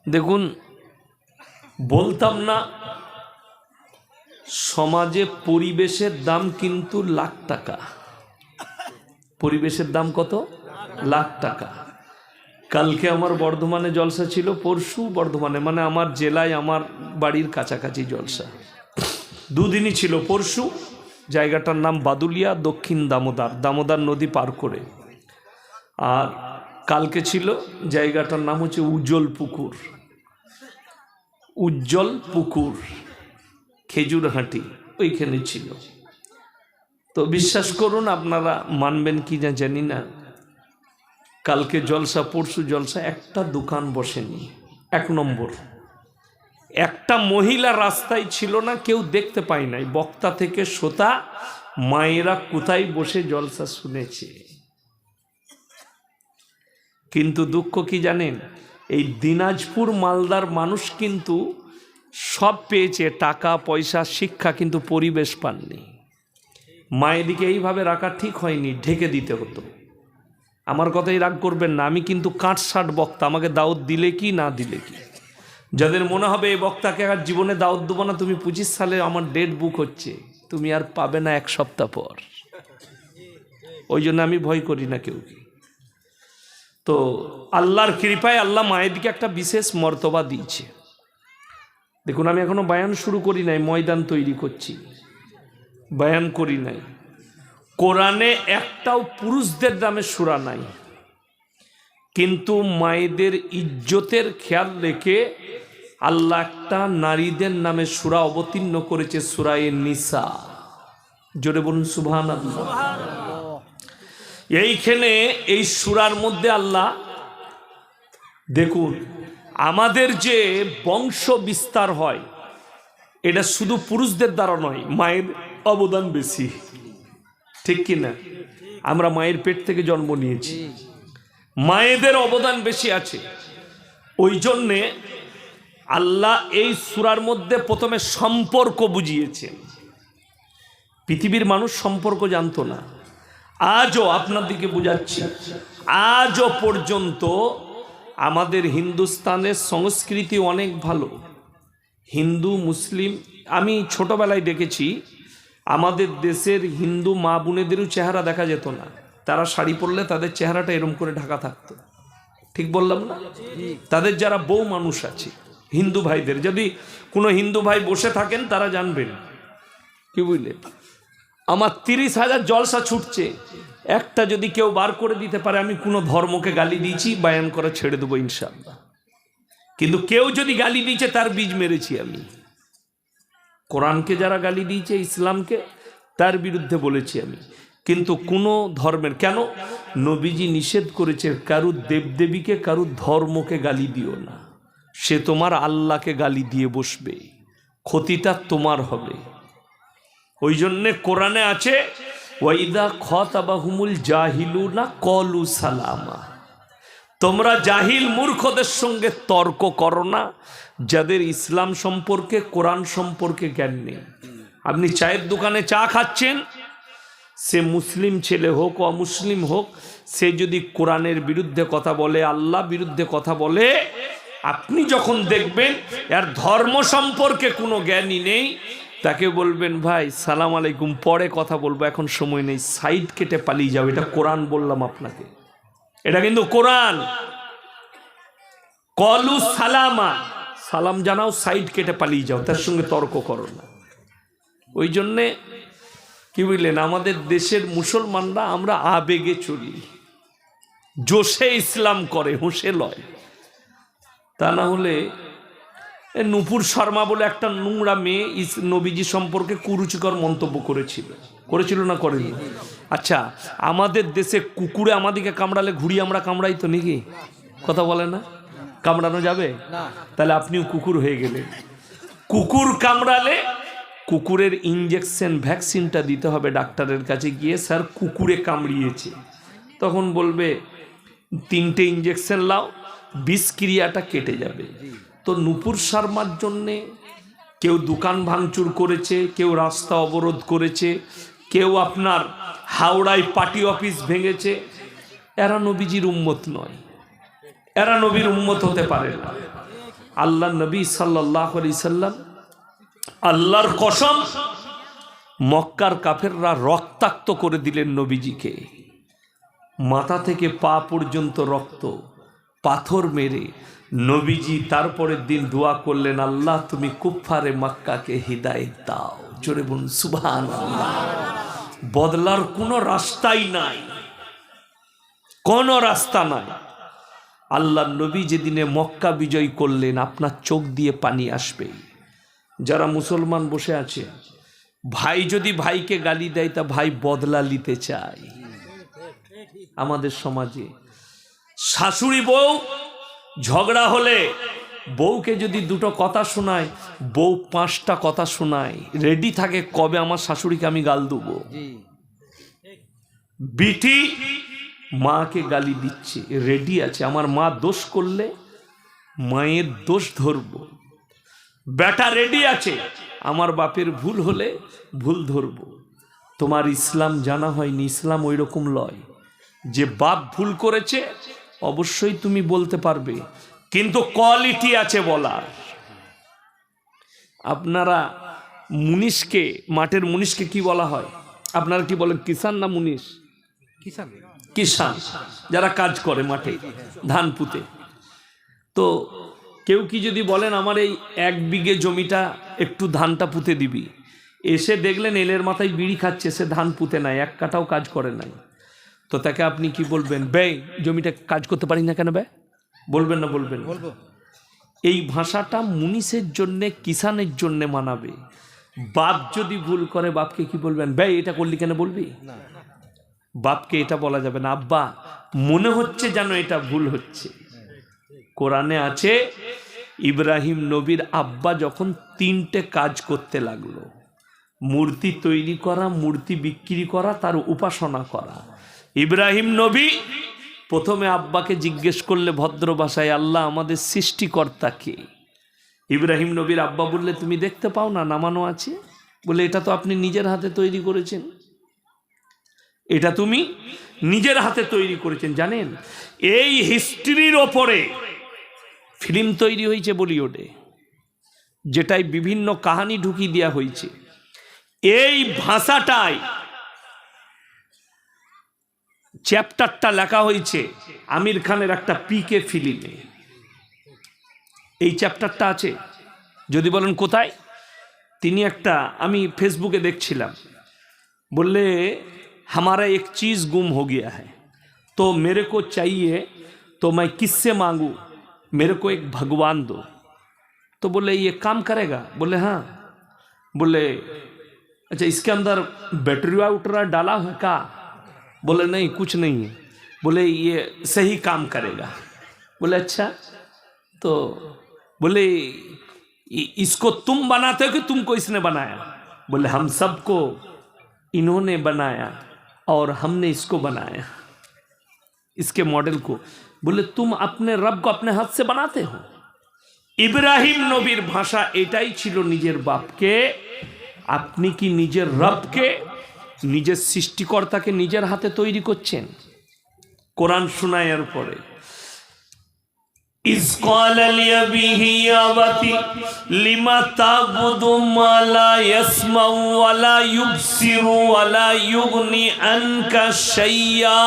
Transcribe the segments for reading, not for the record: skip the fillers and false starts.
দেখুন, বলতাম না সমাজে পরিবেশের দাম কিন্তু লাখ টাকা। পরিবেশের দাম কত? লাখ টাকা। কালকে আমার বর্ধমানে জলসা ছিল, পরশু বর্ধমানে মানে আমার জেলায় আমার বাড়ির কাছাকাছি জলসা, দুদিনই ছিল। পরশু জায়গাটার নাম বাদুলিয়া, দক্ষিণ দামোদর, দামোদর নদী পার করে। আর কালকে ছিল জায়গাটার নাম হচ্ছে উজ্জ্বল পুকুর, উজ্জ্বল পুকুর, খেজুরহাটি, ওইখানে ছিল। তো বিশ্বাস করুন, আপনারা মানবেন কি না জানি না, কালকে জলসা পরশু জলসা, একটা দোকান বসেনি। এক নম্বর, একটা মহিলা রাস্তায় ছিল না, কেউ দেখতে পায় নাই। বক্তা থেকে শ্রোতা মায়েরা কোথায় বসে জলসা শুনেছে। কিন্তু দুঃখ কি জানেন, এই দিনাজপুর মালদার মানুষ কিন্তু সব পেয়েছে, টাকা পয়সা শিক্ষা, কিন্তু পরিবেশ পাননি। মায়েদিকে এইভাবে রাখা ঠিক হয়নি, ঢেকে দিতে হতো। আমার কথাই রাগ করবেন না, আমি কিন্তু কাটসাট বক্তা, আমাকে দাওয়াত দিলে কি না দিলে কি। যাদের মনে হবে এই বক্তাকে আর জীবনে দাওয়াত দেবো না, তুমি 25 সালে আমার ডেট বুক হচ্ছে, তুমি আর পাবে না 1 সপ্তাহ পর। ওই জন্য আমি ভয় করি না কেউ। তো আল্লাহর কৃপায় আল্লাহ মায়েদিকে একটা বিশেষ মর্তবা দিয়েছে। দেখুন, আমি এখনো বয়ান শুরু করি নাই, ময়দান তৈরি করছি, বয়ান করি নাই। কোরআনে একটাও পুরুষদের নামে সূরা নাই, কিন্তু মায়েদের ইজ্জতের খেয়াল রেখে আল্লাহ একটা নারীদের নামে সূরা অবতীর্ণ করেছে, সূরা নিসা। জোরে বলুন সুবহানাল্লাহ। এইখানে এই সূরার মধ্যে আল্লাহ, দেখুন আমাদের যে বংশ বিস্তার হয়, এটা শুধু পুরুষদের দ্বারা নয়, মায়ের অবদান বেশি, ঠিক কিনা? আমরা মায়ের পেট থেকে জন্ম নিয়েছি, মায়েদের অবদান বেশি আছে। ওই জন্যে আল্লাহ এই সূরার মধ্যে প্রথমে সম্পর্ক বুঝিয়েছেন। পৃথিবীর মানুষ সম্পর্ক জানতো না, আজও আপনার দিকে বুঝাচ্ছি, আজও পর্যন্ত আমাদের হিন্দুস্তানের সংস্কৃতি অনেক ভালো। হিন্দু মুসলিম, আমি ছোটবেলায় দেখেছি আমাদের দেশের হিন্দু মা বোনেদেরও চেহারা দেখা যেত না, তারা শাড়ি পরলে তাদের চেহারাটা এরম করে ঢাকা থাকতো, ঠিক বললাম না? তাদের যারা বউ মানুষ আছে হিন্দু ভাইদের, যদি কোনো হিন্দু ভাই বসে থাকেন তারা জানবেন, কি বুঝলে? আমার 30,000 জলসা ছুটছে, একটা যদি কেউ বার করে দিতে পারে আমি কোনো ধর্মকে গালি দিয়েছি, বায়ান করা ছেড়ে দেবো ইনশাআল্লাহ। কিন্তু কেউ যদি গালি দিয়েছে তার বীজ মেরেছি আমি। কোরআনকে যারা গালি দিয়েছে, ইসলামকে, তার বিরুদ্ধে বলেছি আমি। কিন্তু কোনো ধর্মের, কেন? নবীজি নিষেধ করেছে কারুর দেবদেবীকে, কারুর ধর্মকে গালি দিও না, সে তোমার আল্লাহকে গালি দিয়ে বসবে, ক্ষতিটা তোমার হবে। ওই জন্যে কোরআনে আছে ওয়াইদা খাতাবাহুমুল জাহিলুনা ক্বালু সালামা, তোমরা জাহিল মূর্খদের সঙ্গে তর্ক করো না, যাদের ইসলাম সম্পর্কে কোরআন সম্পর্কে জ্ঞান নেই। আপনি চায়ের দোকানে চা খাচ্ছেন, সে মুসলিম ছেলে হোক অমুসলিম হোক, সে যদি কোরআনের বিরুদ্ধে কথা বলে, আল্লাহ বিরুদ্ধে কথা বলে, আপনি যখন দেখবেন এর ধর্ম সম্পর্কে কোনো জ্ঞানই নেই, তাকে বলবেন ভাই সালাম আলাইকুম, পরে কথা বলবো, এখন সময় নেই, সাইড কেটে পালিয়ে যাও। এটা কোরআন বললাম আপনাকে, এটা কিন্তু কোরআন। কলু সালামা, সালাম জানাও, সাইড কেটে পালিয়ে যাও, তার সঙ্গে তর্ক করো না। ওই জন্যে কি বুঝলেন, আমাদের দেশের মুসলমানরা আমরা আবেগে চলি, জোশে ইসলাম করে, হুঁশে লয়। তা না হলে নূপুর শর্মা বলে একটা নোংরা মেয়ে নবীজি সম্পর্কে কুরুচিকর মন্তব্য করেছিল না করেনি? আচ্ছা, আমাদের দেশে কুকুরে আমাদেরকে কামড়ালে ঘুড়ি আমরা কামড়াই তো নাকি? কথা বলে না? কামড়ানো যাবে? তাহলে আপনিও কুকুর হয়ে গেলেন। কুকুর কামড়ালে কুকুরের ইঞ্জেকশন, ভ্যাকসিনটা দিতে হবে ডাক্তারের কাছে গিয়ে, স্যার কুকুরে কামড়িয়েছে, তখন বলবে 3টে ইঞ্জেকশন লাও, বিষক্রিয়াটা কেটে যাবে। তো নূপুর শর্মার জন্যে কেউ দোকান ভাঙচুর করেছে, কেউ রাস্তা অবরোধ করেছে, কেউ আপনার হাওড়ায় পার্টি অফিস ভেঙেছে, এরা নবীজির উম্মত নয়, এরা নবীর উম্মত হতে পারে না। আল্লাহ নবী সাল্লাল্লাহু আলাইহি সাল্লাম, আল্লাহর কসম, মক্কার কাফেররা রক্তাক্ত করে দিলেন নবীজিকে, মাথা থেকে পা পর্যন্ত রক্ত, পাথর মেরে। নবীজি তারপরের দিন দোয়া করলেন, আল্লাহ তুমি কুফফারে মক্কাকে হিদায়াত দাও। জোরে বলুন সুবহানাল্লাহ। বদলার কোনো রাস্তাই নাই, কোনো রাস্তা নাই। আল্লাহ নবী যেদিনে মক্কা বিজয় করলেন, আপনার চোখ দিয়ে পানি আসবে। যারা মুসলমান বসে আছে, ভাই যদি ভাইকে গালি দেয় তা ভাই বদলা নিতে চায়। আমাদের সমাজে শাশুড়ি বউ ঝগড়া হলে বউকে যদি দুটো কথা শোনায়, বউ 5টা কথা শোনায়, রেডি থাকে কবে আমার শাশুড়িকে আমি গাল দেবো। বিটি মাকে গালি দিচ্ছে, রেডি আছে, আমার মা দোষ করলে মায়ের দোষ ধরবো। বেটা রেডি আছে, আমার বাপের ভুল হলে ভুল ধরবো। তোমার ইসলাম জানা হয়নি, ইসলাম ওই রকম লয় যে বাপ ভুল করেছে অবশ্যই তুমি বলতে পারবে, কিন্তু কোয়ালিটি আছে বলার। আপনারা মুনিশকে, মাঠের মুনিশকে কি বলা হয়? আপনারা কি বলেন, কিষান না মুনিশ? কিষান। কিষান, যারা কাজ করে মাঠে ধান পুঁতে। তো কেউ কি যদি বলেন আমার এই 1 বিঘে জমিটা একটু ধানটা পুঁতে দিবি, এসে দেখলেন এলের মাথায় বিড়ি খাচ্ছে, সে ধান পুঁতে নাই, 1 কাটাও কাজ করে নাই, তো তাকে আপনি কি বলবেন? বে জমিটা কাজ করতে পারি না কেন বে? বলবেন না? বলবেন? বলবো। এই ভাষাটা মুনিশের জন্যে, কিষানের জন্যে মানাবে। বাপ যদি ভুল করে বাপকে কি বলবেন? বে এটা করলি কেন বলবি? না, বাপকে এটা বলা যাবে না, আব্বা মনে হচ্ছে যেন এটা ভুল হচ্ছে। কোরআনে আছে ইব্রাহিম নবীর আব্বা যখন 3টে কাজ করতে লাগলো, মূর্তি তৈরি করা, মূর্তি বিক্রি করা, তার উপাসনা করা। ইব্রাহিম নবী প্রথমে আব্বাকে জিজ্ঞেস করলে ভদ্র ভাষায়, আল্লাহ আমাদের সৃষ্টিকর্তা কে? ইব্রাহিম নবীর আব্বা বললে তুমি দেখতে পাও না নামানো আছে? বলে এটা তো আপনি নিজের হাতে তৈরি করেছেন, এটা তুমি নিজের হাতে তৈরি করেছেন। জানেন এই হিস্ট্রির ওপরে ফিল্ম তৈরি হয়েছে বলিউডে, যেটাই বিভিন্ন কাহিনী ঢুকিয়ে দেওয়া হয়েছে। এই ভাষাটাই চ্যাপ্টারটা লেখা হয়েছে আমির খানের একটা পিকে ফিল্মে। এই চ্যাপ্টারটা আছে। যদি বলেন কোথায়, তিনি একটা, আমি ফেসবুকে দেখছিলাম, बोले हमारा एक चीज़ गुम हो गया है तो मेरे को चाहिए, तो मैं किससे मांगूं? मेरे को एक भगवान दो। तो बोले ये काम करेगा? बोले हाँ। बोले अच्छा इसके अंदर बैटरी वाटरा डाला है का? बोले नहीं कुछ नहीं है। बोले ये सही काम करेगा। बोले अच्छा, तो बोले इसको तुम बनाते हो कि तुमको इसने बनाया? बोले हम सबको इन्होंने बनाया और हमने इसको बनाया, इसके मॉडल को। बोले तुम अपने रब को अपने हाथ से बनाते हो? इब्राहिम नबीर भाषा एटाई छिलो निजेर बापके আপনি কি নিজের রবকে, নিজের সৃষ্টিকর্তাকে নিজের হাতে তৈরি করছেন? কোরআন শোনায়ার পরে ইজ ক্বালা লিয়াবিহি আবাতি লিমা তা'বুদু মা লা ইয়াসমাউ ওয়া লা ইউবসিরু ওয়া লা ইউগনি আনকা শাইয়্যা।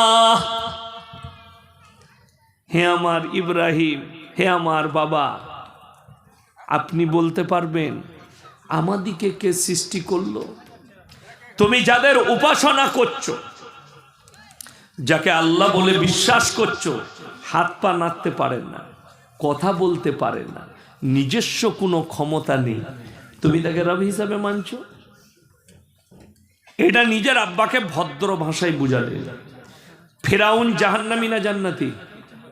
হে আমার ইব্রাহিম, হে আমার বাবা, আপনি বলতে পারবেন আমাদিকে কে সৃষ্টি করলো? তুমি যাদের উপাসনা করছো, যাকে আল্লাহ বলে বিশ্বাস করছো, হাত পা নাড়তে পারেন না, কথা বলতে পারেন না, নিজস্ব কোনো ক্ষমতা নেই, তুমি তাকে রব হিসাবে মানছো? এটা নিজের আব্বাকে ভদ্র ভাষায় বুঝালে। ফেরাউন জাহান্নামী না জান্নাতি?